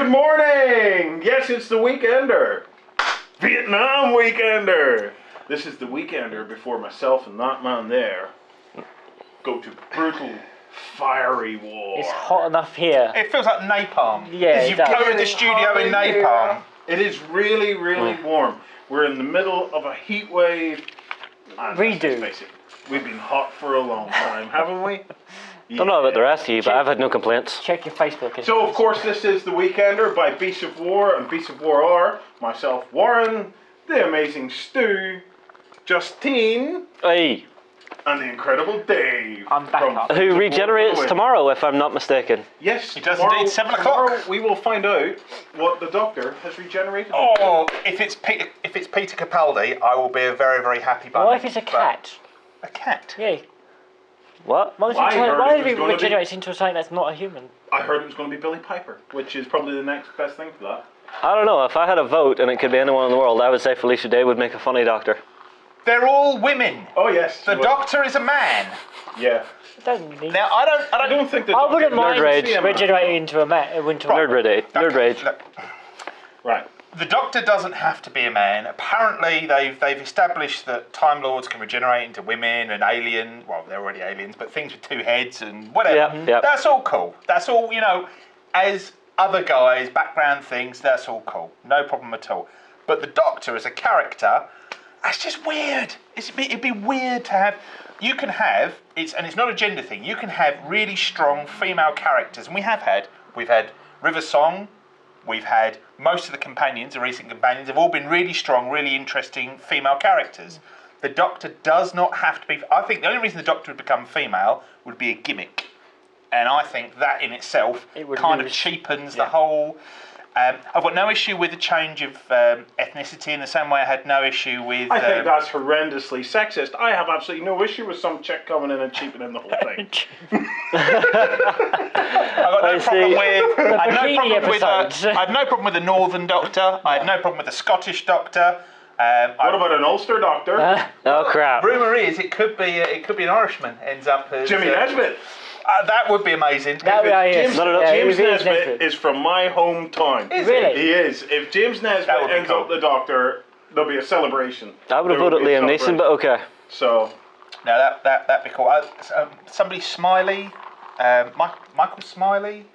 Good morning! Yes, it's the Weekender. Vietnam Weekender. This is the Weekender before myself and that man there go to brutal, fiery war. It's hot enough here. It feels like napalm. Yeah, You've covered the studio in napalm. It is really, really warm. We're in the middle of a heat wave. Redo. Basic. We've been hot for a long time, haven't we? Don't know about the rest of you, but I've had no complaints. Check your Facebook. So, of course, this is The Weekender by Beasts of War, and Beasts of War are myself, Warren, the amazing Stu, Justine, Hey, and the incredible Dave. I'm back up. who regenerates tomorrow, if I'm not mistaken. Yes, He does tomorrow, indeed, 7 o'clock. Tomorrow we will find out what the Doctor has regenerated. Oh, if it's Peter Capaldi, I will be a very, very happy bunny. What if it's a cat? A cat? Yeah. What? Why I heard why it did was it gonna regenerate into something that's not a human? I heard it was going to be Billy Piper, which is probably the next best thing for that. I don't know. If I had a vote and it could be anyone in the world, I would say Felicia Day would make a funny Doctor. They're all women. Oh yes. The Doctor is a man. Yeah. It doesn't need. Now, I don't think the I Doctor wouldn't mind Nerd rage. regenerating into a man. Nerd rage. Nerd rage. Look, Right. the Doctor doesn't have to be a man. Apparently, they've established that Time Lords can regenerate into women and alien. Well, they're already aliens, but things with two heads and whatever. Yep. That's all cool. That's all, as other guys, background things, that's all cool. No problem at all. But the Doctor as a character, that's just weird. It'd be weird to have. You can have, and it's not a gender thing, you can have really strong female characters. And we've had River Song, we've had most of the companions, the recent companions, have all been really strong, really interesting female characters. The Doctor does not have to be. I think the only reason the Doctor would become female would be a gimmick. And I think that in itself kind of cheapens the whole. I've got no issue with the change of ethnicity in the same way I had no issue with. I think that's horrendously sexist. I have absolutely no issue with some chick coming in and cheapening the whole thing. I had no problem with the Northern Doctor. I had no problem with the Scottish Doctor. What about an Ulster Doctor? Oh crap! Rumour is it could be an Irishman ends up as Jimmy Nesbitt. that would be amazing. James James Nesbitt is from my hometown. Really? He is. If James Nesbitt ends up the Doctor, there'll be a celebration. I would have voted Liam Neeson, but okay. So, no, that'd be cool. Somebody Smiley, Michael Smiley.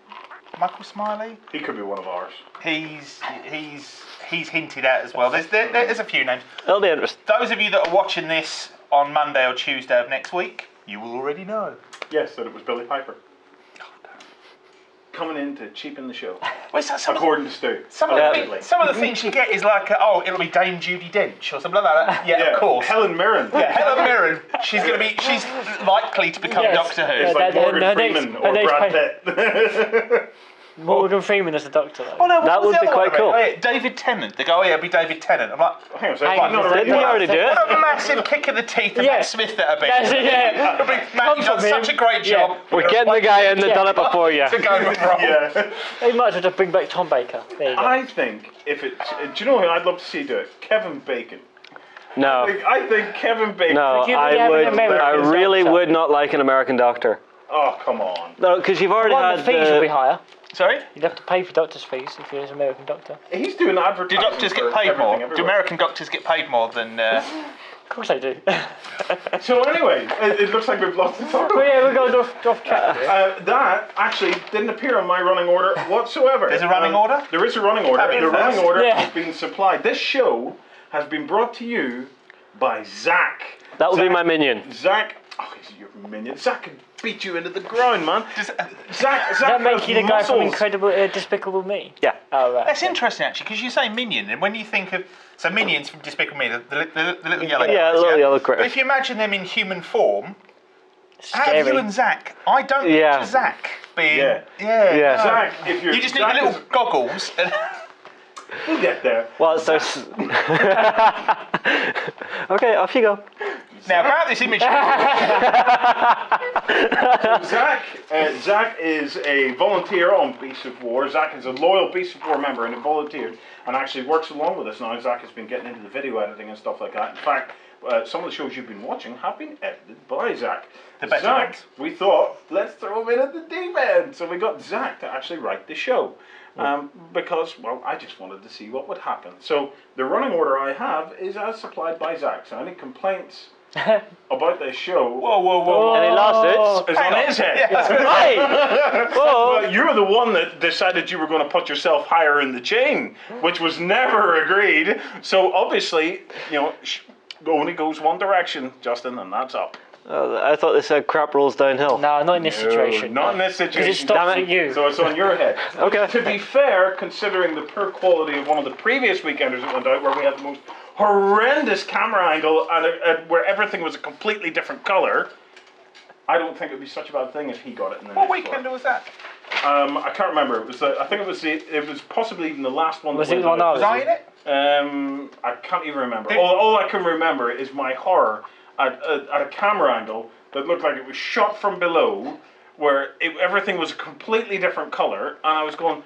Michael Smiley. he could be one of ours. He's hinted at as well. There's a few names. It'll be interesting. Those of you that are watching this on Monday or Tuesday of next week, you will already know. Yes, that it was Billy Piper. Coming in to cheapen the show. Where's that? According to Stu. Some of the things you get is like, it'll be Dame Judi Dench or something like that. Yeah, of course. Helen Mirren. Yeah, Helen Mirren. She's likely to become Doctor Who. It's like Morgan Freeman or Brad Pitt. Morgan Freeman as the Doctor, though. Oh, no, That would be quite cool. Oh, yeah, David Tennant. They go, it'll be David Tennant. I'm like, Hang on a second. Didn't he already do it? what a massive kick in the teeth to Matt Smith that would be. Matt, you've done such a great job. We're getting the guy in that done it before you. To go wrong. Yeah. They might as well just bring back Tom Baker. There you go. I think if it, do you know who I'd love to see do it? Kevin Bacon. No. I think Kevin Bacon. No, you really have an American I really Doctor? would not like an American Doctor. Oh, come on. No, because you've already Well, had the fees will be higher. Sorry? You'd have to pay for doctor's fees if you're an American doctor. He's doing Do advertising. doctors get for paid more? everything Do everywhere. American doctors get paid more than... Of course they do. So anyway, it looks like we've lost the topic. Well, yeah, we're going off track. That actually didn't appear on my running order whatsoever. There's a running order? There is a running order. Happy The running first. order Yeah. has been supplied. This show has been brought to you by Zach. That would be my minion. Zach, he's your minion. Zach can beat you into the ground, man. Zach Does that make has you the guy from muscles. Incredible Despicable Me? Yeah. Oh, right. That's interesting, actually, because you say minion, and when you think of... So minions from Despicable Me, the little yellow guys. Yeah, little yellow But critter. if you imagine them in human form, Scary. have you and Zach, I don't picture Zach being... Yeah. Yeah. no. Zach, if you're You just need Zach little is- goggles. And We'll get there. Well, so... Okay, off you go. now, about this image... Zach is a volunteer on Beasts of War. Zach is a loyal Beasts of War member and a volunteer and actually works along with us now. Zach has been getting into the video editing and stuff like that. In fact, some of the shows you've been watching have been edited by Zach. The better Zach, ones. we thought, let's throw him in at the deep end. So we got Zach to actually write the show. Because, well, I just wanted to see what would happen. So the running order I have is as supplied by Zach. So any complaints about this show Whoa. Any lawsuits? is on his head. Hey! Whoa! But you're the one that decided you were going to put yourself higher in the chain, which was never agreed. So obviously, only goes one direction, Justin, and that's up. I thought they said crap rolls downhill. No, not in this situation. Not in this Because situation. it stops at you. So it's on your head. Okay. To be fair, considering the poor quality of one of the previous weekenders that went out, where we had the most horrendous camera angle and where everything was a completely different colour, I don't think it would be such a bad thing if he got it in the What next weekender one. was that? I can't remember. It was. I think it was possibly even the last one. Was that it the one went I out. was Was I in it? I can't even remember. Did- All I can remember is my horror at a camera angle that looked like it was shot from below, where everything was a completely different colour, and I was going,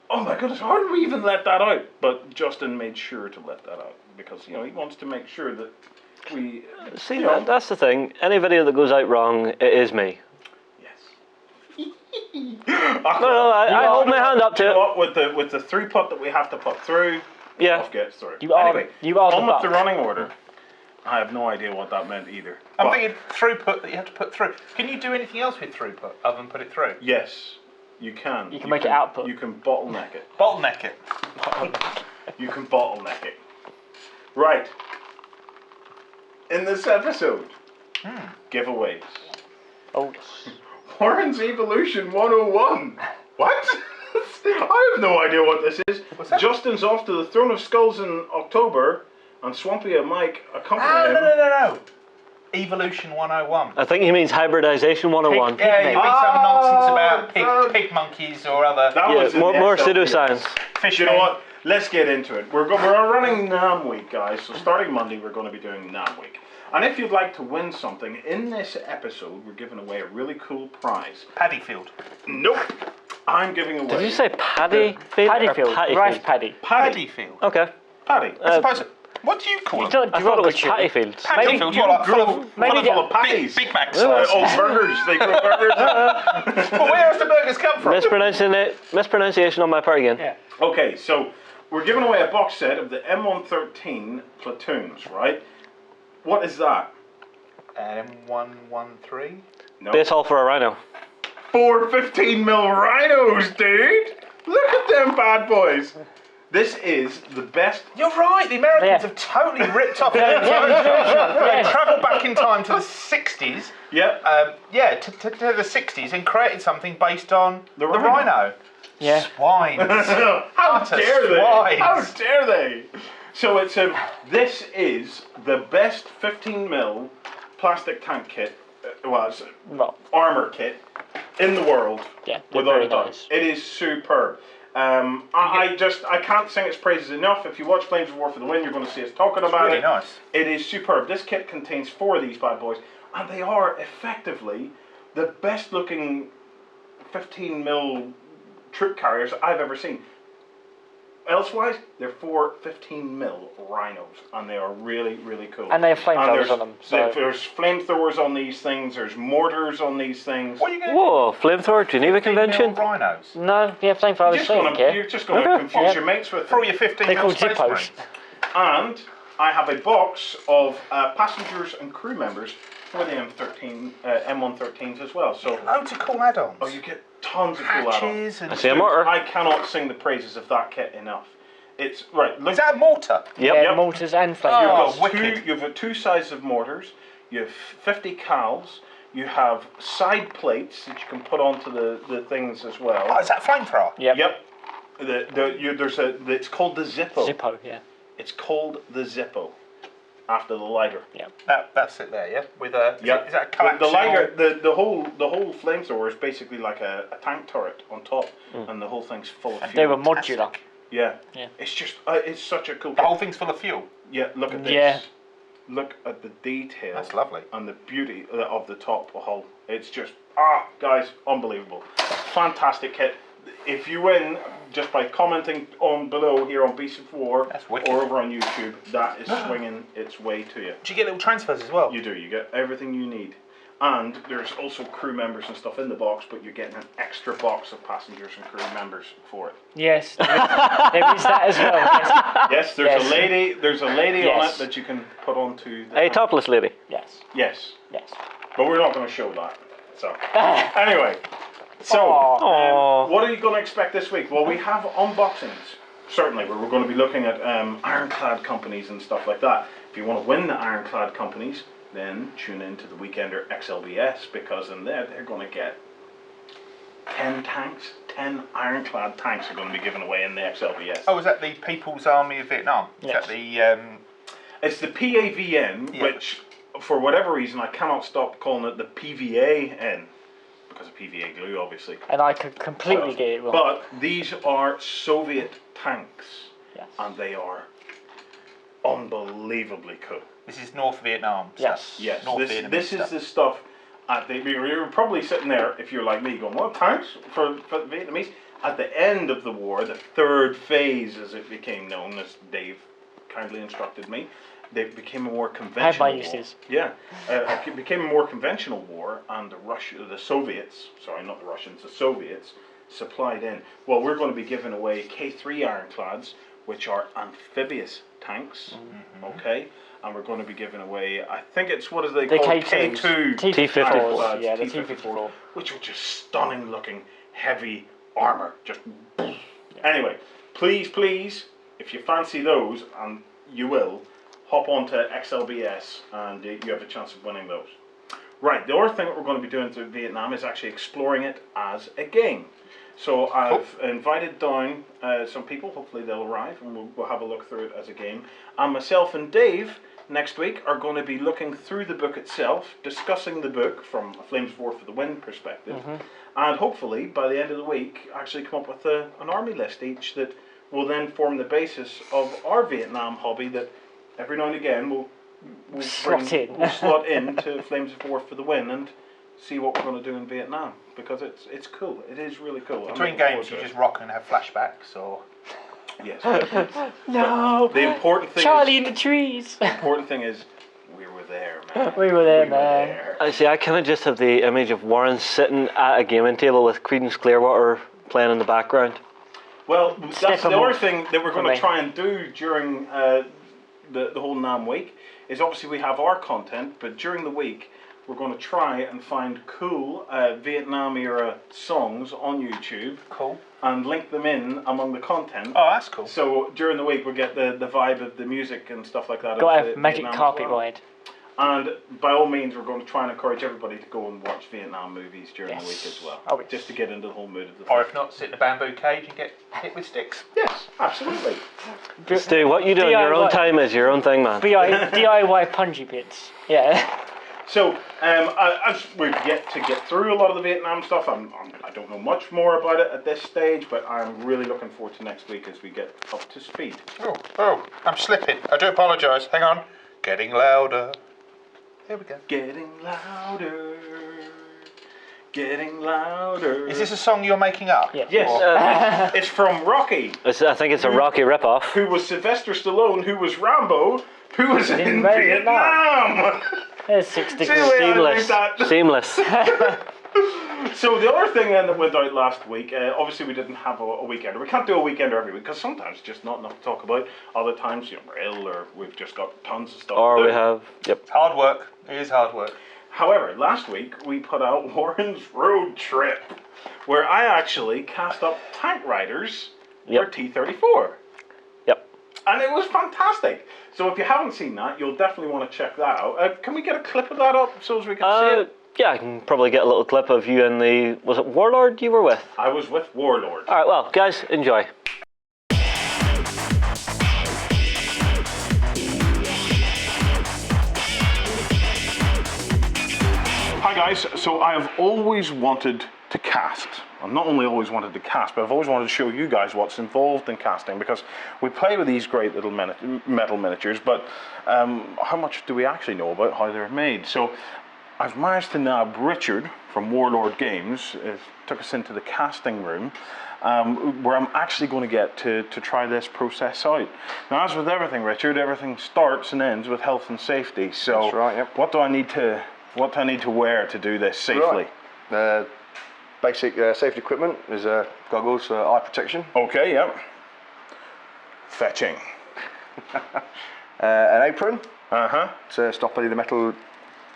oh my goodness, how did we even let that out? But Justin made sure to let that out, because he wants to make sure that we... See, that's the thing. Any video that goes out wrong, it is me. Yes. No, I hold my hand up to it. With the throughput that we have to put through, Yeah. off gets through. You are Anyway, the on with the buck. running order. I have no idea what that meant either. I'm But thinking throughput that you have to put through. Can you do anything else with throughput other than put it through? yes, you can. You can make it output. You can bottleneck it. Bottleneck it. You can bottleneck it. Right. In this episode, giveaways. Oh, Warren's Evolution 101. What? I have no idea what this is. What's that? Justin's off to the Throne of Skulls in October, and Swampy and Mike accompany Oh, him. no. Evolution 101. I think he means hybridization 101. Pig- Yeah, you read some nonsense about Oh, pig monkeys or other That was Yeah, in more the XLP. pseudoscience. fish. You know what? Let's get into it. We're running NAM week, guys. So starting Monday, we're going to be doing NAM week. And if you'd like to win something, in this episode, we're giving away a really cool prize. Paddyfield. Nope. I'm giving away... Did you say paddy field? paddy or field, patty rice field? paddy. Paddy? Paddyfield. Okay. Paddy. I suppose. What do you call You them? don't I thought it was derogatory. patty fields. Paddyfield. You What, like full grow of maybe full of patties. Big Macs. Oh, burgers. They grow burgers. But where else the burgers come from? Mispronunciation on my part again. Yeah. Okay, so we're giving away a box set of the M113 platoons, right? What is that? M113. No. Base hall for a rhino. 4 15mm rhinos, dude! Look at them bad boys! This is the best... You're right. The Americans Yeah. have totally ripped off. They Yeah. travelled back in time to the 60s. Yep. To the 60s and created something based on The the rhino. rhino. Yeah. Swines. How Utter dare they? swines. How dare they? So it's this is the best 15mm plastic tank kit, it's Well, armor kit in the world. yeah. They're Without very a doubt. nice. It is superb. I can't sing its praises enough. If you watch Flames of War for the Win, you're going to see us talking about really it. nice. It is superb. This kit contains 4 of these bad boys, and they are effectively the best looking 15mm troop carriers I've ever seen. Elsewise, they're 4 15mm rhinos, and they are really, really cool. And they have And flamethrowers on them. So. There's flamethrowers on these things, there's mortars on these things. What are you going to Whoa, flamethrower, Geneva do? Convention? Rhinos. No, yeah, flamethrowers. You're just going to Okay. confuse Yep. your mates with For them. all your 15 They're called Space Zippos. Marines. And I have a box of passengers and crew members for the M113s as well. So, Loads of cool add-ons. you get tons of cool add-ons. Hatches and... I see a mortar. I cannot sing the praises of that kit enough. It's right. Look, Is that a mortar? Yeah, Yep. mortars and you've flamethrowers. Oh, got wicked. you've got 2 sizes of mortars. You have 50 cals. You have side plates that you can put onto the things as well. Oh, is that a flamethrower? Yep. Yep. It's called the Zippo. Zippo, yeah. It's called the Zippo, after the lighter. That's it there, yeah? With a... Yep. Is that a The coaxial... lighter, the whole flamethrower is basically like a tank turret on top, and the whole thing's full of fuel. They were modular. Yeah. Yeah. It's just it's such a cool. The whole thing's full of fuel. Yeah. Look at this. Yeah. Look at the detail. That's lovely. And the beauty of the top hull. It's just guys, unbelievable. Fantastic kit. if you win just by commenting on below here on Beast of War That's wicked. or over on YouTube, that is swinging its way to you. Do you get little transfers as well? You do. You get everything you need. And there's also crew members and stuff in the box, but you're getting an extra box of passengers and crew members for it. Yes, there is that as well. Yes. Yes, there's Yes. a lady. There's a lady on Yes. it that you can put onto. A topless lady. Yes. Yes, Yes. but we're not going to show that. So anyway, so Aw. what are you going to expect this week? Well, we have unboxings. Certainly, where we're going to be looking at ironclad companies and stuff like that. If you want to win the ironclad companies, then tune in to the Weekender XLBS, because in there they're going to get 10 tanks, 10 ironclad tanks are going to be given away in the XLBS. Oh, is that the People's Army of Vietnam? Is Yes. that the... It's the PAVN, Yeah. which for whatever reason I cannot stop calling it the PVAN, because of PVA glue obviously. And I could completely get it wrong. But these are Soviet tanks, Yes. and they are unbelievably cool. This is North Vietnam Yes. stuff. Yes, North this Vietnamese is stuff. the stuff. You're probably sitting there, if you're like me, going, "What tanks for the Vietnamese?" At the end of the war, the third phase, as it became known, as Dave kindly instructed me, they became a more conventional war. uses. Yeah, it became a more conventional war, and the Soviets, sorry, not the Russians, the Soviets supplied in. Well, we're going to be giving away K3 ironclads, which are amphibious tanks. Okay. And we're going to be giving away, I think it's, what is they The called? K2s. K2 T-54s. ironclads, Yeah, the T-54s, T-54. which are just stunning looking, heavy armour. Just Anyway, please, if you fancy those, and you will, hop onto XLBS and you have a chance of winning those. Right, the other thing that we're going to be doing to Vietnam is actually exploring it as a game. So I've invited down some people, hopefully they'll arrive, and we'll have a look through it as a game. And myself and Dave next week are going to be looking through the book itself, discussing the book from a Flames of War for the Win perspective, and hopefully by the end of the week actually come up with an army list each that will then form the basis of our Vietnam hobby that every now and again we'll Slot in. to Flames of War for the Win and see what we're going to do in Vietnam, because it's cool. It is really cool. Between games, you just rock and have flashbacks, or... Yes. No. The important thing Charlie is, in the trees. the important thing is we were there, man. We were there, man. there. I see. I kind of just have the image of Warren sitting at a gaming table with Creedence Clearwater playing in the background. Well, that's Step the them other off thing that we're for going to me. try and do during the whole NAM week is obviously we have our content, but during the week we're going to try and find cool Vietnam era songs on YouTube. Cool. And link them in among the content. Oh, that's cool. So during the week we'll get the vibe of the music and stuff like that. Got of a the magic Vietnam as carpet well. ride. And by all means, we're going to try and encourage everybody to go and watch Vietnam movies during the Yes. week as well. Oh, yes. Just to get into the whole mood of the Or film. if not, sit in a bamboo cage and get hit with sticks. Yes, absolutely. Stu, what you do in your own DIY. time is your own thing, man. DIY punji bits. Yeah. So, as we've yet to get through a lot of the Vietnam stuff, I don't know much more about it at this stage, but I'm really looking forward to next week as we get up to speed. Oh, I'm slipping. I do apologise. Hang on. Getting louder. Here we go. Getting louder, getting louder. Is this a song you're making up? Yeah. Yes, Or- it's from Rocky. I think it's a Rocky ripoff. Who was Sylvester Stallone, who was Rambo, who was in In Vietnam. There's 6 See degrees. the way I Seamless. made that? Seamless. So the other thing then that went out last week, obviously we didn't have a weekender. We can't do a weekender every week because sometimes it's just not enough to talk about. Other times, we're ill or we've just got tons of stuff Or to do. we have, yep. It's hard work. It is hard work. However, last week we put out Warren's Road Trip, where I actually cast up tank riders for Yep. T-34. Yep. And it was fantastic. So if you haven't seen that, you'll definitely want to check that out. Can we get a clip of that up so as we can see it? Yeah, I can probably get a little clip of you and the, was it Warlord you were with? I was with Warlord. Alright, well, guys, enjoy. Hi guys, so I have always wanted to cast. I've not only always wanted to cast, but I've always wanted to show you guys what's involved in casting, because we play with these great little metal miniatures, but how much do we actually know about how they're made? So I've managed to nab Richard from Warlord Games. It took us into the casting room, where I'm actually going to get to try this process out. Now, as with everything, Richard, everything starts and ends with health and safety. So, That's right, yep. what do I need to wear to do this safely? Right. Basic safety equipment is goggles, eye protection. Okay, yep. Fetching. An apron Uh-huh. to stop any of the metal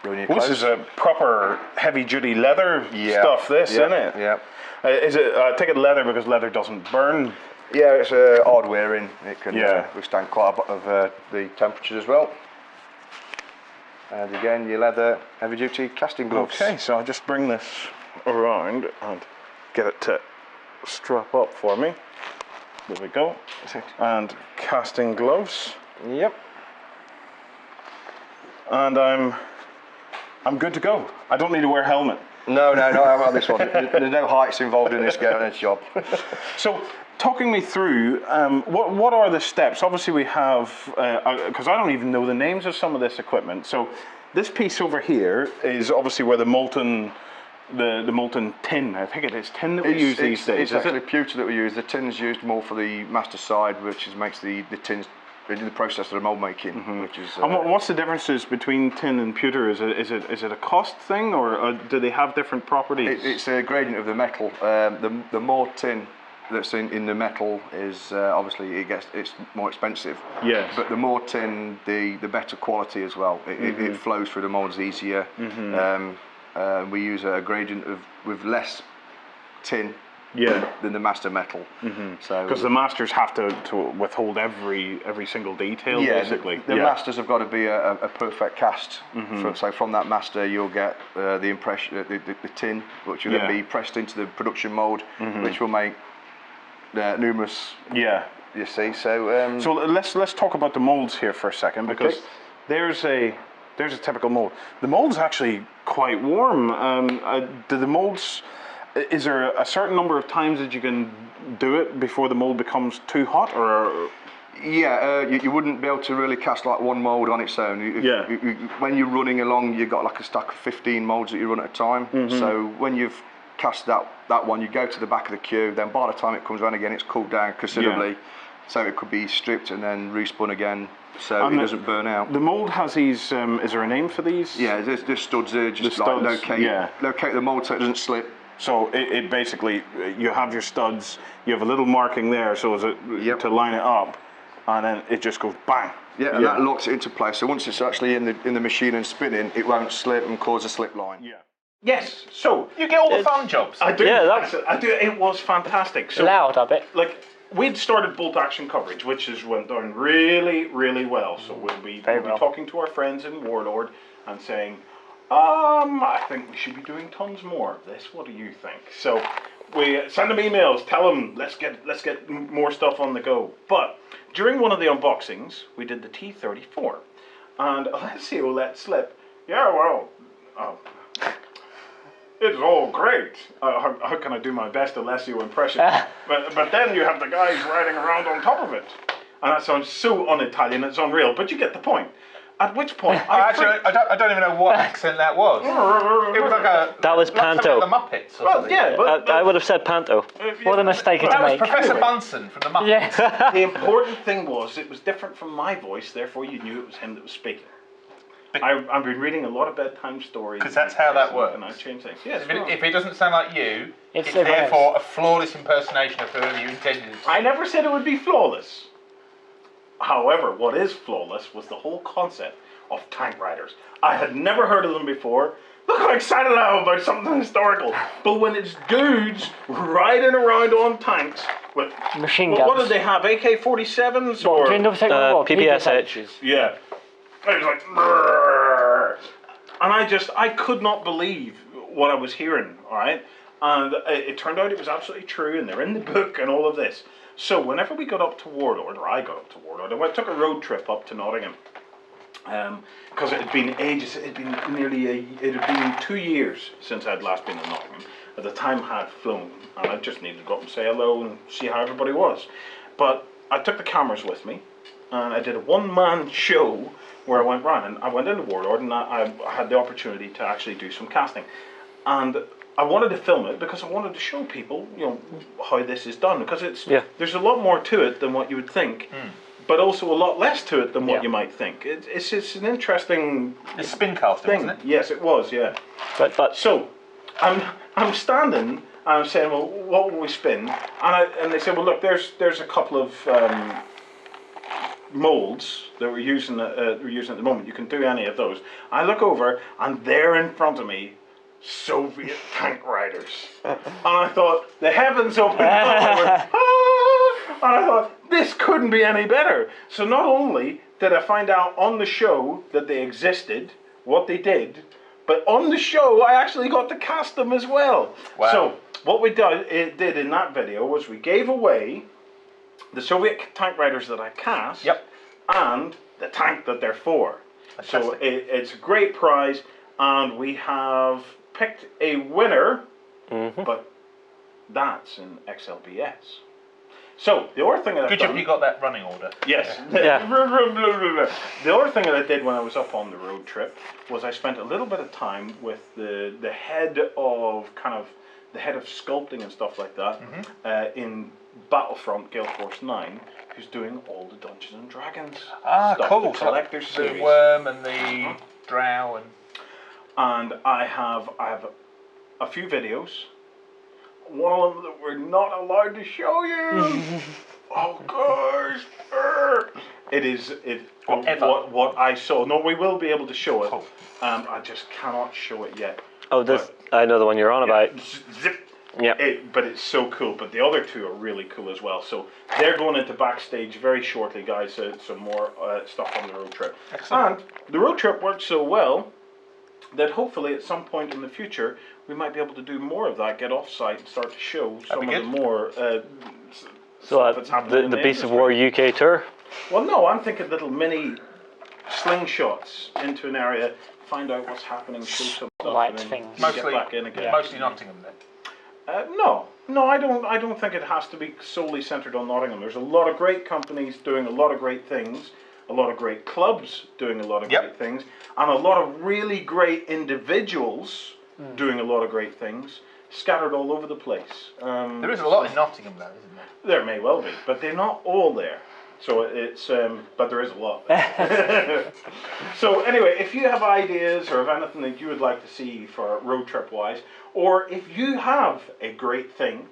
ruining your clothes. This is a proper heavy-duty leather stuff, this, isn't it? Yeah. Is it, I take it leather because leather doesn't burn? Yeah, it's hard wearing. It can withstand quite a bit of the temperatures as well. And again, your leather heavy-duty casting gloves. Okay, so I'll just bring this around and get it to strap up for me. There we go. And casting gloves. Yep. And I'm good to go. I don't need to wear a helmet. No, not about this one. There's no heights involved in this job. So, talking me through, what are the steps? Obviously we have, because I don't even know the names of some of this equipment. So, this piece over here is obviously where the molten tin, I think it is tin that we use these days. It's actually pewter that we use. The tin's used more for the master side, which makes the tins, the process of the mold making, which is. And what's the differences between tin and pewter? Is it a cost thing, or do they have different properties? It's a gradient of the metal. The more tin that's in the metal is obviously it's more expensive. Yes. But the more tin, the better quality as well. It flows through the molds easier. We use a gradient with less tin than the master metal. So because the masters have to withhold every single detail, basically. The masters have got to be a perfect cast. So from that master, you'll get the impression, the tin, which will then be pressed into the production mold, which will make numerous. You see, so so let's talk about the molds here for a second, because there's a typical mold. The mold's actually quite warm. Do the molds? Is there a certain number of times that you can do it before the mold becomes too hot, or? Yeah, you wouldn't be able to really cast like one mold on its own. When you're running along, you've got like a stack of 15 molds that you run at a time. So when you've cast that one, you go to the back of the queue. Then by the time it comes around again, it's cooled down considerably. So it could be stripped and then respun again, so it doesn't burn out. The mold has these. Is there a name for these? Yeah, there's studs there, just like locate the mold so it doesn't slip. So it basically, you have your studs, you have a little marking there, so is it to line it up, and then it just goes bang. Yeah, and that locks it into place. So once it's actually in the machine and spinning, it won't slip and cause a slip line. Yeah. Yes. So You get all the fun jobs. I do. Yeah, I do. It was fantastic. So Loud, I bet. like we'd started bolt action coverage, which has went down really, really well. So we'll be talking to our friends in Warlord and saying, I think we should be doing tons more of this. What do you think? So we send them emails, tell them let's get more stuff on the go. But during one of the unboxings, we did the T-34, and Alessio let slip. Yeah, well, it's all great. How can I do my best Alessio impression? but then you have the guys riding around on top of it, and that sounds so un-Italian. It's unreal. But you get the point. At which point, I don't even know what accent that was. It was like a. That was like Panto. The Muppets. Or something. yeah, but I would have said Panto. What a mistake That to was make. Professor Bunsen from the Muppets. Yeah. the important thing was it was different from my voice. Therefore, you knew it was him that was speaking. I've been reading a lot of bedtime stories. Because that's how that works. And I changed things. Yes. If it doesn't sound like you, it's everyone therefore a flawless impersonation of whoever you intended it to. I never said it would be flawless. However, what is flawless was the whole concept of tank riders. I had never heard of them before. Look how excited I am about something historical. But when it's dudes riding around on tanks with Machine what guns. did they have? AK-47s or Do you know what PPSH. yeah. I was like, "Brrr." And I could not believe what I was hearing. All right, and it turned out it was absolutely true, and they're in the book and all of this. So whenever we got up to Warlord, or I got up to Warlord, I took a road trip up to Nottingham. Because it had been ages, it had been 2 years since I'd last been in Nottingham. At the time I had flown, and I just needed to go up and say hello and see how everybody was. But I took the cameras with me, and I did a one-man show where I went round, and I went into Warlord, and I had the opportunity to actually do some casting. And I wanted to film it because I wanted to show people, how this is done, because there's a lot more to it than what you would think. But also a lot less to it than what you might think. It's an interesting spin casting, thing. wasn't it? Yes, it was. Yeah. But So, I'm standing and I'm saying, well, what will we spin? And they said, well, look, there's a couple of molds that we're using at the moment. You can do any of those. I look over and there in front of me, Soviet tank riders. And I thought, the heavens opened up. I went, and I thought, this couldn't be any better. So not only did I find out on the show that they existed, what they did, but on the show I actually got to cast them as well. Wow. So what we did in that video was we gave away the Soviet tank riders that I cast and the tank that they're for. Fantastic. So it's a great prize, and we have picked a winner, but that's in XLBS. So, the other thing that Good job you got that running order. Yes. Yeah. The other thing that I did when I was up on the road trip was I spent a little bit of time with the head of sculpting and stuff like that in Battlefront Gale Force 9, who's doing all the Dungeons and Dragons stuff, cool. the Collector's The series. worm and the drow And I have a few videos. One of them that we're not allowed to show you. Oh gosh. What I saw. No, we will be able to show it. I just cannot show it yet. oh, I know the one you're on about. Zip. Yeah. But it's so cool. But the other two are really cool as well. So they're going into backstage very shortly, guys. Some more stuff on the road trip. Excellent. And the road trip worked so well that hopefully at some point in the future we might be able to do more of that, get off site and start to show some of the more So that's happening in the the Beast of industry. War UK tour. Well, no, I'm thinking little mini slingshots into an area, find out what's happening, show some stuff, Light and then things. get back in again. Mostly Nottingham then. No, I don't think it has to be solely centered on Nottingham. There's a lot of great companies doing a lot of great things, a lot of great clubs doing a lot of great things, and a lot of really great individuals doing a lot of great things, scattered all over the place. There is a lot in Nottingham though, isn't there? There may well be, but they're not all there. So it's, but there is a lot. So anyway, if you have ideas or have anything that you would like to see for road trip wise, or if you have a great thing,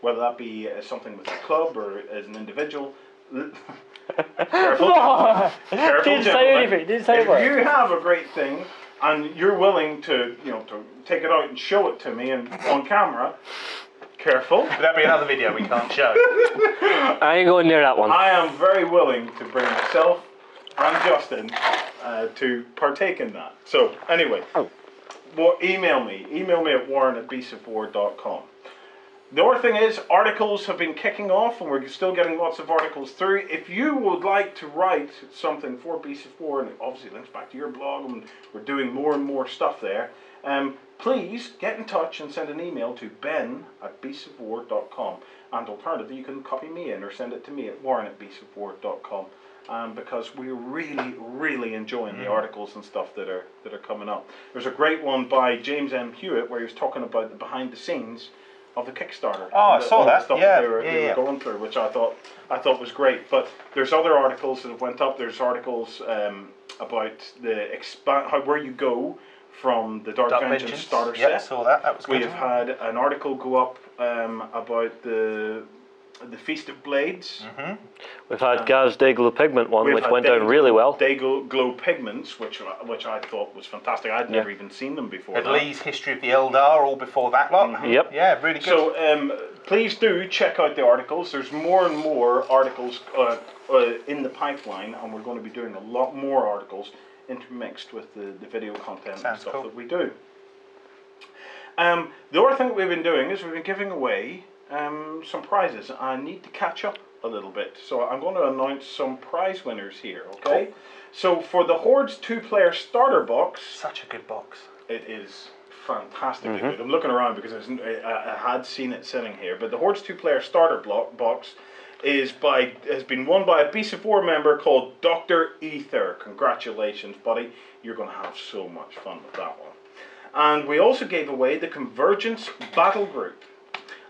whether that be something with a club or as an individual, careful, careful, Didn't say gentlemen. anything. Didn't say a If word. you have a great thing and you're willing to, to take it out and show it to me and on camera, careful. That'd be another video we can't show. I ain't going near that one. I am very willing to bring myself and Justin to partake in that. So anyway, email me at warren@beastofwar.com. The other thing is, articles have been kicking off, and we're still getting lots of articles through. If you would like to write something for Beast of War, and it obviously links back to your blog, and we're doing more and more stuff there, please get in touch and send an email to ben@beastofwar.com. And alternatively, you can copy me in or send it to me at warren@beastofwar.com. Because we're really, really enjoying the articles and stuff that are coming up. There's a great one by James M. Hewitt where he was talking about the behind the scenes of the Kickstarter. Oh, I saw that. Stuff Yeah, that they were going through, which I thought was great. But there's other articles that have went up. There's articles about the where you go from the Dark Vengeance starter set. I saw that. That was good. We have had an article go up about the Feast of Blades. We've had Gav's Day Glow Pigment one, We've which had went down really well. Day Glow Pigments, which I thought was fantastic. I'd never even seen them before. Had Lee's History of the Eldar all before that lot. Yep. Yeah, really good. So please do check out the articles. There's more and more articles in the pipeline, and we're going to be doing a lot more articles intermixed with the video content and stuff that we do. The other thing that we've been doing is we've been giving away some prizes. I need to catch up a little bit, so I'm going to announce some prize winners here, okay? Cool. So for the Hordes 2-player starter box, Such a good box. it is fantastically good. I'm looking around because I had seen it sitting here, but the Hordes 2-player starter box has been won by a Beast of War member called doctorether. Congratulations, buddy. You're going to have so much fun with that one. And we also gave away the Convergance Battlegroup.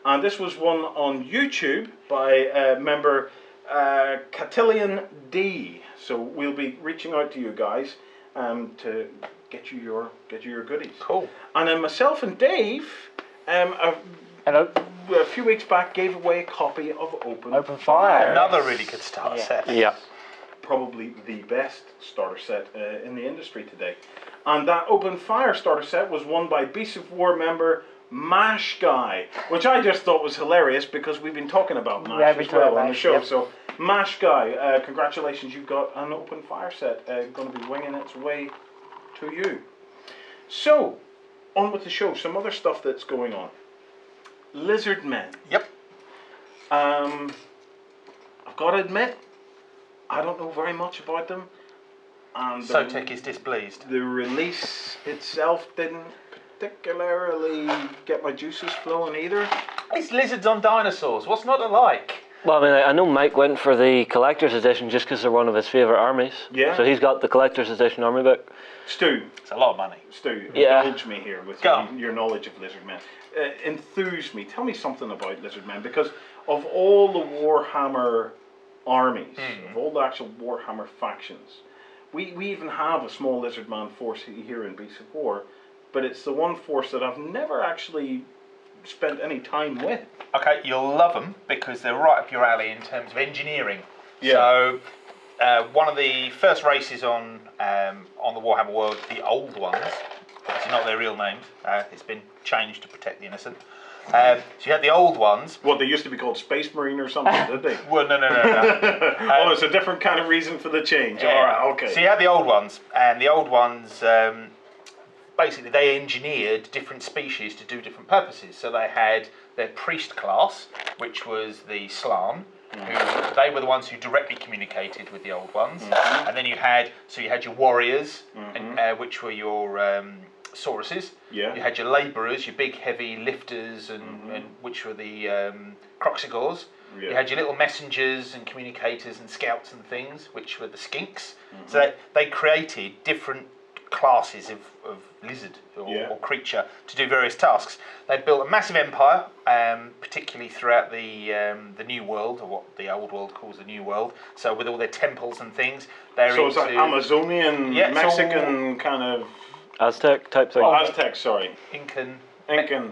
And this was won on YouTube by member Catilleon D. So we'll be reaching out to you guys to get you your goodies. Cool. And then myself and Dave, Hello. a few weeks back, gave away a copy of Open Fire. Another really good starter set. Yeah. Probably the best starter set in the industry today. And that Open Fire starter set was won by Beast of War member Mash Guy, which I just thought was hilarious because we've been talking about Mash as well on the show. Yep. So Mash Guy, congratulations, you've got an Open Fire set going to be winging its way to you. So, on with the show, some other stuff that's going on. Lizardmen. Yep. I've got to admit, I don't know very much about them. And Sotek is displeased. the release itself didn't particularly get my juices flowing either. It's lizards on dinosaurs. What's not to like? Well, I mean, I know Mike went for the collector's edition just because they're one of his favourite armies. Yeah. So he's got the collector's edition army book. Stu, It's a lot of money. Indulge me here with Go on. your knowledge of Lizardmen. Enthuse me. Tell me something about Lizardmen, because of all the Warhammer armies, of all the actual Warhammer factions, we even have a small Lizardman force here in Beasts of War, but it's the one force that I've never actually spent any time with. Okay, you'll love them because they're right up your alley in terms of engineering. Yeah. So, one of the first races on the Warhammer world, the old ones, obviously not their real names, it's been changed to protect the innocent. So you had the old ones. What, they used to be called Space Marine or something, did they? Well, no. Oh, it's a different kind of reason for the change. Yeah. All right, okay. So you had the old ones, and the old ones, basically they engineered different species to do different purposes. So they had their priest class, which was the Slan, who they were the ones who directly communicated with the old ones. And then you had your warriors, which were your Sauruses. Yeah. You had your labourers, your big heavy lifters, and which were the Croxigors. Yeah. You had your little messengers and communicators and scouts and things, which were the Skinks. So they created different classes of lizard or creature to do various tasks. They built a massive empire, particularly throughout the New World, or what the Old World calls the New World. So with all their temples and things, they're So it's like Amazonian, Mexican kind of... Aztec type thing. Oh, Aztec, sorry. Incan.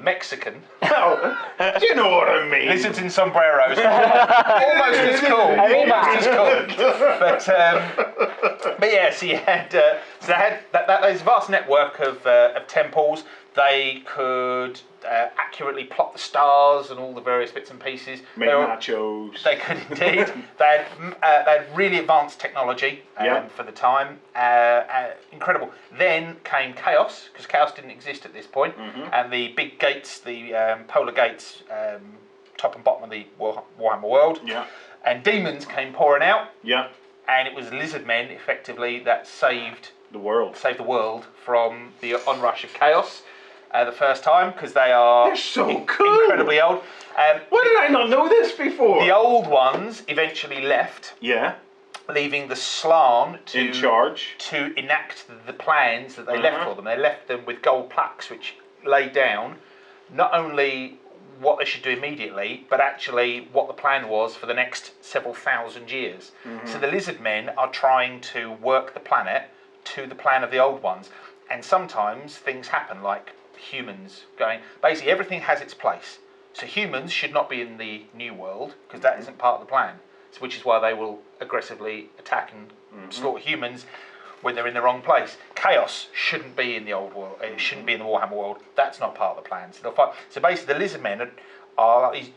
Mexican. Oh, Do you know what I mean? lizards in sombreros. Almost as cool. Almost as cool. But yeah, so you had they had this vast network of temples. They could accurately plot the stars and all the various bits and pieces. Make nachos. They could indeed. They had really advanced technology for the time. Incredible. Then came chaos, because chaos didn't exist at this point, and the big gates, the polar gates, top and bottom of the Warhammer world. Yeah. And demons came pouring out. Yeah. And it was Lizardmen, effectively, that saved The world. from the onrush of chaos the first time, because they're so cool. incredibly old. Why did I not know this before? The old ones eventually left, Yeah. leaving the Slan In charge. to enact the plans that they left for them. They left them with gold plaques, which laid down not only what they should do immediately, but actually what the plan was for the next several thousand years. So the Lizardmen are trying to work the planet to the plan of the old ones. And sometimes things happen, like humans going... Basically, everything has its place. So humans should not be in the New World, because that isn't part of the plan. So, which is why they will aggressively attack and slaughter humans when they're in the wrong place. Chaos shouldn't be in the old world. It shouldn't be in the Warhammer world. That's not part of the plan. So they'll fight. So basically, the Lizardmen are these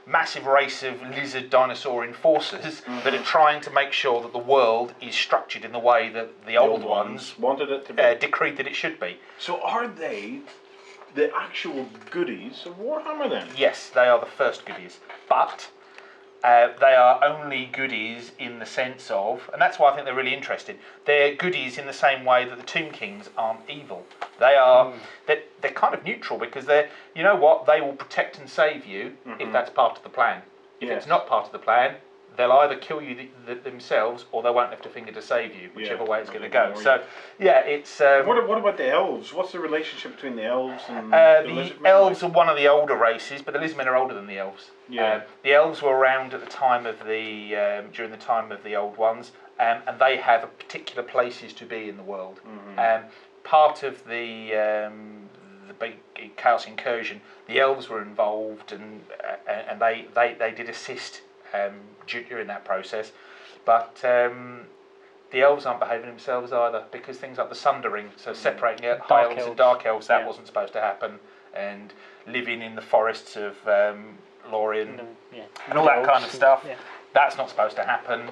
massive race of lizard dinosaur enforcers that are trying to make sure that the world is structured in the way that the old ones wanted it to be. Decreed that it should be. So are they the actual goodies of Warhammer then? Yes, they are the first goodies, but they are only goodies in the sense of, and that's why I think they're really interesting. They're goodies in the same way that the Tomb Kings aren't evil. They are they're kind of neutral, because they're, you know what, they will protect and save you if that's part of the plan. If it's not part of the plan, they'll either kill you themselves or they won't lift a finger to save you, whichever way it's going to go. So, yeah, it's... what about the elves? What's the relationship between the elves and the Lizardmen? Elves are one of the older races, but the Lizardmen are older than the elves. Yeah. The elves were around at the time of during the time of the old ones, and they have particular places to be in the world. Part of the big chaos incursion, the elves were involved, and they did assist during that process, but the elves aren't behaving themselves either, because things like the sundering, so separating out high elves and dark elves, that wasn't supposed to happen, and living in the forests of Lorien and all that kind of stuff, that's not supposed to happen.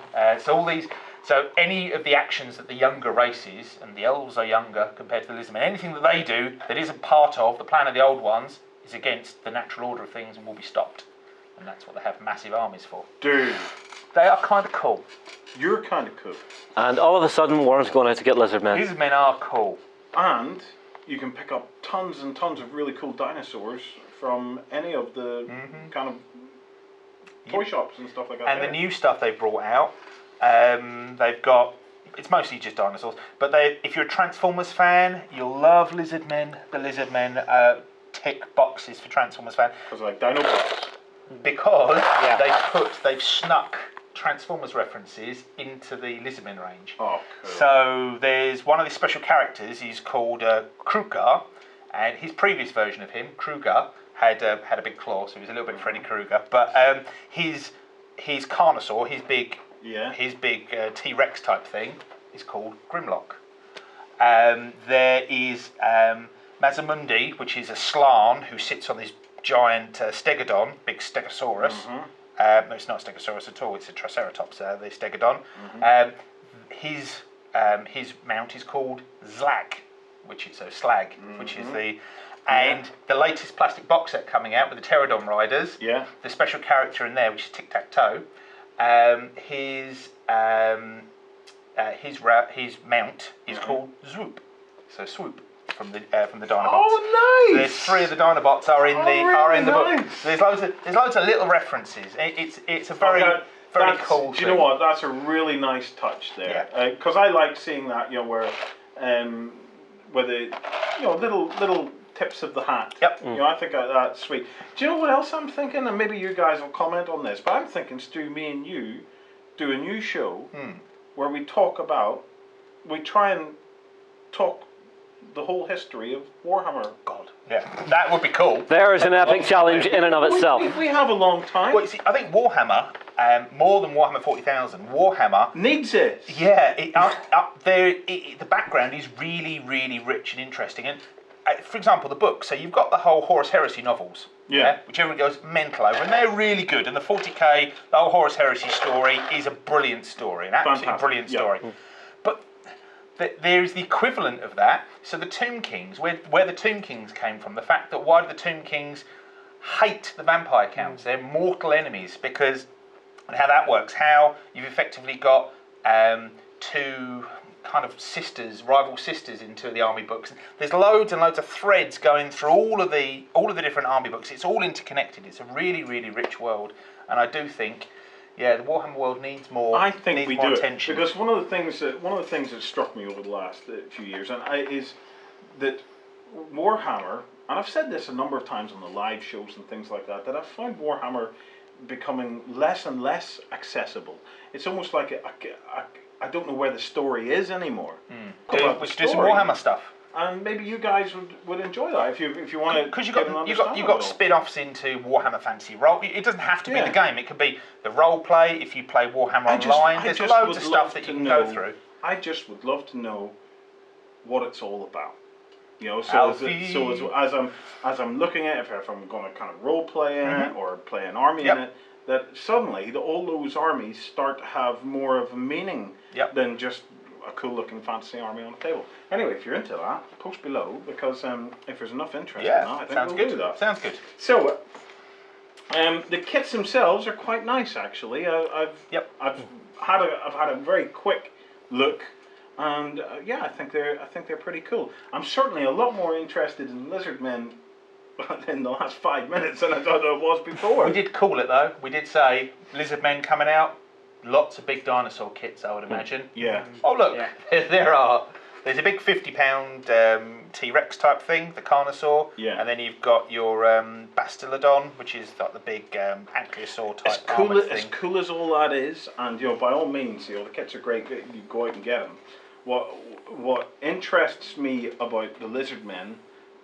So any of the actions that the younger races, and the elves are younger compared to the Lizardmen, anything that they do that isn't part of the plan of the old ones is against the natural order of things and will be stopped. And that's what they have massive armies for. Dude. They are kind of cool. You're kind of cool. And all of a sudden, Warren's going out to get Lizardmen. Lizardmen are cool. And you can pick up tons and tons of really cool dinosaurs from any of the kind of toy shops and stuff like that. And the new stuff they brought out, they've got, it's mostly just dinosaurs, but if you're a Transformers fan, you'll love Lizardmen. The Lizardmen tick boxes for Transformers fan. Because like Dinobots. Because they've snuck Transformers references into the Lizardmen range. Oh, cool. So there's one of the special characters, he's called Kruger, and his previous version of him, Kruger, had a big claw, so he was a little bit Freddy Krueger, but his Carnosaur, his big T-Rex type thing, is called Grimlock. There is Mazamundi, which is a Slan who sits on this giant Stegodon, big Stegosaurus. No, it's not a Stegosaurus at all, it's a Triceratops, the Stegodon. His mount is called Slag, which is Slag, which is the... And the latest plastic box set coming out with the Pterodon Riders, the special character in there, which is Tic-Tac-Toe, his mount is called Swoop. So Swoop from the Dinobots. Oh, nice! There's 3 of the Dinobots are in the book. There's loads of little references. It's a very cool. Do you know what? That's a really nice touch there. Because I like seeing that, where the little tips of the hat. I think that's sweet. Do you know what else I'm thinking? And maybe you guys will comment on this, but I'm thinking, Stu, me and you do a new show where we try and talk the whole history of Warhammer. God, that would be cool. There is an epic challenge in and of itself. We have a long time. Well, see, I think Warhammer, more than Warhammer 40,000, Warhammer needs it. Yeah, up there, the background is really, really rich and interesting. And for example, the book. So you've got the whole Horus Heresy novels, which everyone goes mental over, and they're really good. And the 40k, the whole Horus Heresy story is a brilliant story, an absolutely brilliant story. But there is the equivalent of that. So the Tomb Kings, where the Tomb Kings came from, the fact that why do the Tomb Kings hate the vampire counts? They're mortal enemies because, and how that works, how you've effectively got 2 kind of rival sisters into the army books. There's loads and loads of threads going through all of the different army books. It's all interconnected. It's a really, really rich world, and I do think, the Warhammer world needs more. I think needs we more do attention. Because one of the things that struck me over the last few years, is that Warhammer, and I've said this a number of times on the live shows and things like that, that I've found Warhammer becoming less and less accessible. It's almost like I don't know where the story is anymore. We should do some Warhammer stuff. And maybe you guys would enjoy that if you want to. Because you've got spin-offs into Warhammer Fantasy Role. It doesn't have to be the game. It could be the role play. If you play Warhammer Online, there's loads of stuff that you can go through. I just would love to know what it's all about. As I'm looking at it, if I'm going to kind of role play in it or play an army in it, that suddenly all those armies start to have more of a meaning than just a cool looking fantasy army on the table. Anyway, if you're into that, post below, because if there's enough interest in that, I think we'll do that. Sounds good. So, the kits themselves are quite nice, actually. I've had a very quick look, and I think they're pretty cool. I'm certainly a lot more interested in Lizardmen in the last 5 minutes than I thought I was before. We did call it though. We did say Lizardmen coming out lots of big dinosaur kits, I would imagine. Yeah. Oh look, Yeah. there's a big 50-pound T-Rex type thing, the Carnosaur. Yeah. And then you've got your Bastillodon, which is like the big Ankylosaur type armoured thing. As cool as all that is, and by all means, the kits are great. You go out and get them. What interests me about the Lizardmen,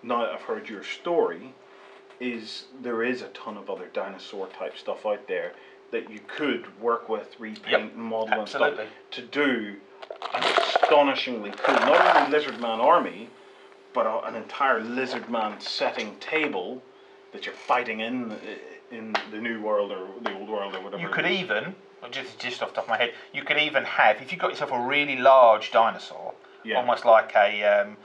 now that I've heard your story, is there is a ton of other dinosaur type stuff out there that you could work with, repaint, and model and stuff to do an astonishingly cool, not only Lizardman army, but an entire Lizardman setting table that you're fighting in the new world or the old world or whatever. You could even, just off the top of my head, you could even have, if you've got yourself a really large dinosaur, almost like a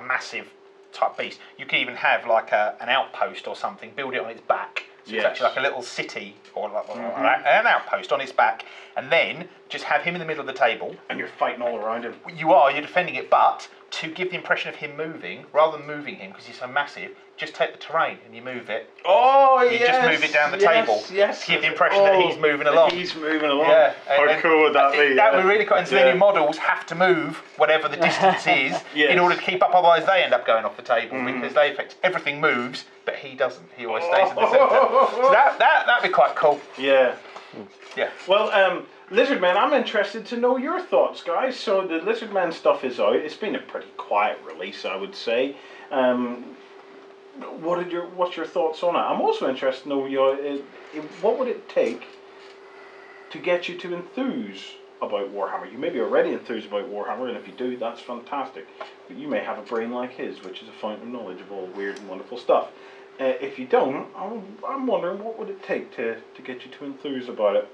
massive type beast, you could even have like an outpost or something, build it on its back. So it's actually like a little city or like an outpost on its back, and then just have him in the middle of the table. And you're fighting all around him. You're defending it, but to give the impression of him moving, rather than moving him because he's so massive, just take the terrain and you move it. Oh, you just move it down the table to give the impression that he's moving along. He's moving along. Yeah. How cool would that be? That would be really cool. And so then your models have to move whatever the distance is in order to keep up, otherwise they end up going off the table because they affect everything moves, but he doesn't. He always stays in the centre. So that'd be quite cool. Yeah. Yeah. Well, Lizardmen, I'm interested to know your thoughts, guys. So the Lizardmen stuff is out. It's been a pretty quiet release, I would say. What's your thoughts on it? I'm also interested to know what would it take to get you to enthuse about Warhammer. You may be already enthused about Warhammer, and if you do, that's fantastic. But you may have a brain like his, which is a fountain of knowledge of all weird and wonderful stuff. If you don't, I'm wondering what would it take to get you to enthuse about it.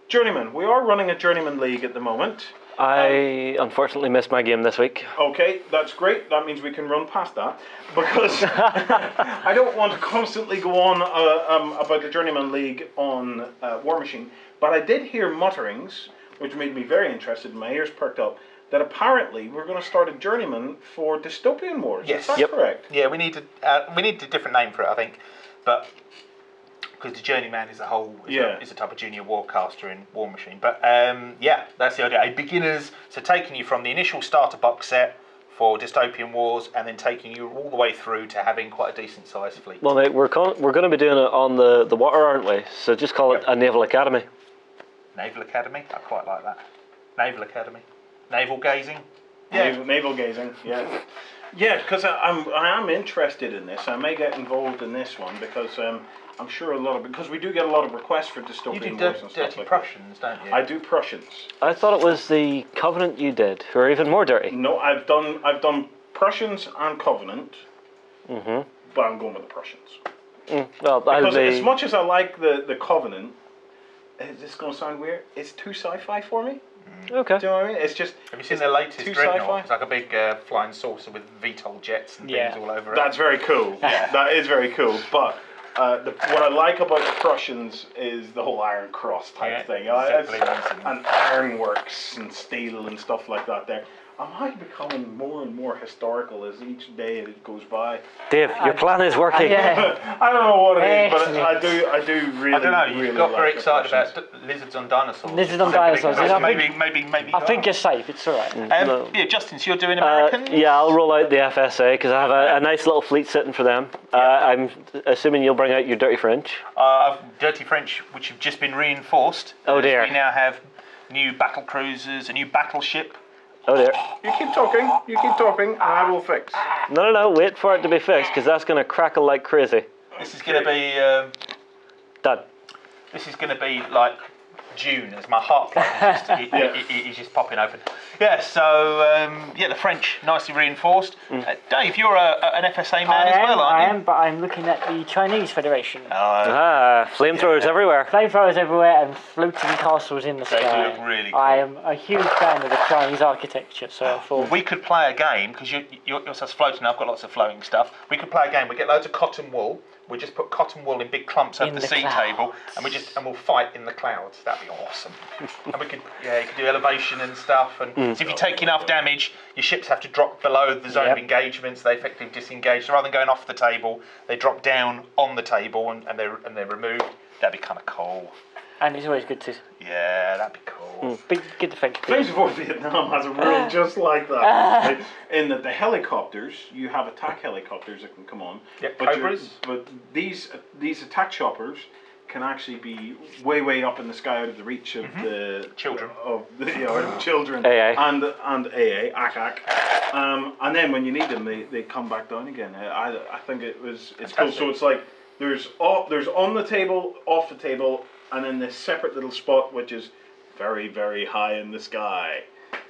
Journeyman, we are running a Journeyman League at the moment. I unfortunately missed my game this week. Okay, that's great. That means we can run past that. Because I don't want to constantly go on about the Journeyman League on Warmachine. But I did hear mutterings, which made me very interested, and my ears perked up, that apparently we're going to start a Journeyman for Dystopian Wars. Yes. Is that correct? Yeah, we need a different name for it, I think. But because the Journeyman is a type of junior warcaster in Warmachine. But that's the idea. So taking you from the initial starter box set for Dystopian Wars, and then taking you all the way through to having quite a decent sized fleet. Well, mate, we're going to be doing it on the water, aren't we? So just call it a Naval Academy. Naval Academy? I quite like that. Naval Academy. Naval gazing? Yeah. Naval gazing, yeah. Yeah, because I am interested in this. I may get involved in this one because I'm sure because we do get a lot of requests for Dystopian Wars and stuff dirty like Prussians, don't you? I do Prussians. I thought it was the Covenant you did, who are even more dirty. No, I've done Prussians and Covenant, but I'm going with the Prussians. Well, because as much as I like the Covenant, is this going to sound weird? It's too sci-fi for me. Okay. Do you know what I mean? It's just. Have you seen their latest Dreadnought? Sci-fi? It's like a big flying saucer with VTOL jets and things all over it. That's very cool. That is very cool. But what I like about the Prussians is the whole Iron Cross type thing. And ironworks and steel and stuff like that there. Am I becoming more and more historical as each day it goes by? Dave, your plan is working. I don't know what it is, but I do really. I don't know. You really got very like excited about lizards on dinosaurs. Lizards on dinosaurs. Maybe. I think you're safe. It's all right. Yeah, Justin, so you're doing Americans? Yeah, I'll roll out the FSA because I have a nice little fleet sitting for them. I'm assuming you'll bring out your Dirty French. Dirty French, which have just been reinforced. Oh dear. We now have new battle cruisers, a new battleship. Oh dear. You keep talking, and I will fix. No, wait for it to be fixed because that's going to crackle like crazy. This is going to be... Done. This is going to be like June as my heart is just popping open. Yeah, so the French nicely reinforced. Dave, you're an FSA man as well, aren't you? I am, but I'm looking at the Chinese Federation. Flamethrowers everywhere. Flamethrowers everywhere and floating castles in the They sky. look really cool. I am a huge fan of the Chinese architecture, so I thought... We could play a game, because you're such floating, I've got lots of floating stuff. We could play a game, we get loads of cotton wool, we just put cotton wool in big clumps over the sea table, and we'll fight in the clouds. That'd be awesome. And you could do elevation and stuff. And so if you take enough damage, your ships have to drop below the zone of engagement, so they effectively disengage. So rather than going off the table, they drop down on the table and they're removed. That'd be kind of cool. And it's always good to Yeah, that'd be cool. be good to thank Flames of War Vietnam has a rule just like that. In that the helicopters, you have attack helicopters that can come on. Yep, but Cobras. But these attack choppers can actually be way up in the sky out of the reach of the Children. of the children AA. and AA ACAC. And then when you need them, they come back down again. I think it's cool. So it's like there's on the table, off the table, and then this separate little spot which is very high in the sky.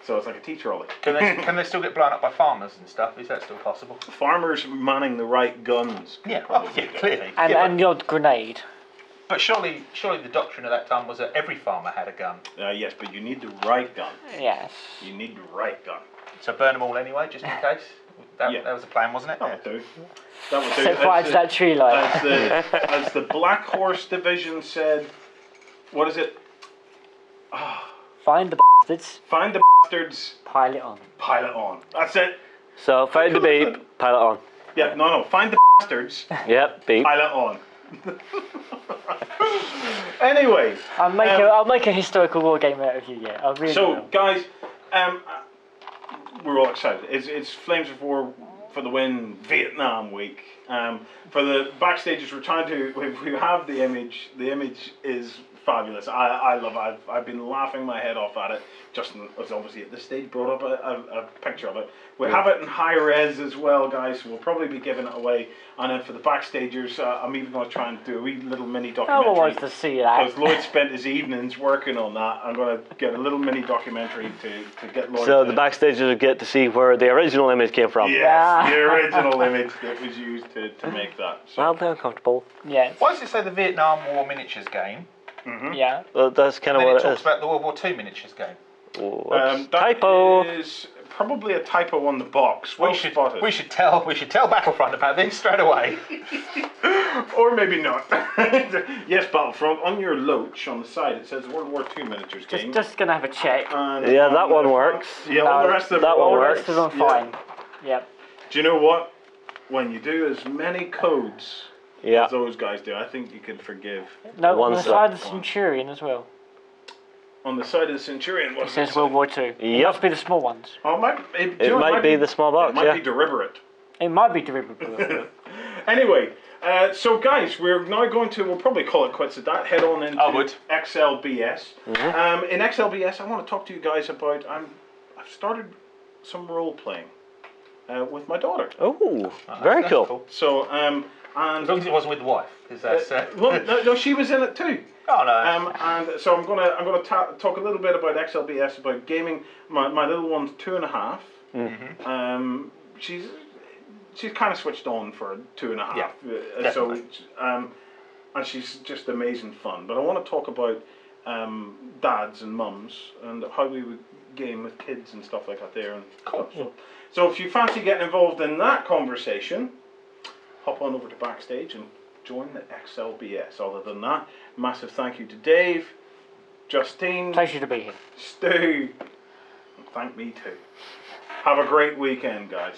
So it's like a tea trolley. Can they still get blown up by farmers and stuff? Is that still possible? Farmers manning the right guns. Yeah, well, yeah, clearly. And, Yeah, and the odd grenade. but surely the doctrine at that time was that every farmer had a gun. Yes, but you need the right gun. Yes. You need the right gun. So burn them all anyway, just in case. That was the plan, wasn't it? That would do. That would do. Set fire to that tree line. As the Black Horse Division said, what is it? Find the bastards. Find the bastards, Pile it on. pile it on. That's it. So find the beep, pile it on. Yeah, no, find the bastards, Yep, beep. pile it on. Anyway, I'll make a historical war game out of you. Yeah, I really so will. guys, we're all excited. It's Flames of War for the win Vietnam week. For the backstages, we're trying to. We have the image. The image is fabulous. I love it. I've been laughing my head off at it. Justin was obviously at this stage brought up a picture of it. We have it in high res as well, guys. So we'll probably be giving it away. And then for the backstagers, I'm even going to try and do a wee little mini No one documentary. wants to see that. Because Lloyd spent his evenings working on that. I'm going to get a little mini documentary to get Lloyd. So the backstagers will get to see where the original image came from. Yes, Yeah. the original image that was used to make that. So. Well, they're uncomfortable. Yeah. Why does it say the Vietnam War miniatures game? Yeah. Well, that's kind of And then what it it talks is. about the World War II miniatures game. Whoops. That Typo. is probably a typo on the box. Well spotted. We should tell Battlefront about this straight away. Or maybe not. Yes, Battlefront. On your loach on the side it says World War II miniatures game. Just gonna have a check. And Yeah, that on one the works. front- Yeah, all the rest of that them one All the works. rest of them Yeah. fine. Yep. Do you know what? When you do as many codes Yeah. as those guys do, I think you can forgive. No, on One the step. side of the Centurion as well. On the side of the Centurion, what It does says say? World War II. It Yep. must be the small ones. Oh, It might be the small box, It might yeah. be deliberate. It might be derivative. Anyway, so guys, we're now we'll probably call it quits at that. Head on into I would. XLBS. In XLBS, I want to talk to you guys about, I've started some role playing with my daughter. Oh, very That's cool. So, As long as it wasn't with the wife, because that's. well, no, she was in it too. Oh no. And so I'm gonna talk a little bit about XLBS, about gaming. My little one's 2.5. She's kind of switched on for 2.5. Yeah, so definitely. and she's just amazing fun. But I want to talk about dads and mums and how we would game with kids and stuff like that there. And Cool. stuff. So if you fancy getting involved in that conversation, hop on over to Backstage and join the XLBS. Other than that, massive thank you to Dave, Justine, Pleasure to be here. Stu, and thank me too. Have a great weekend, guys.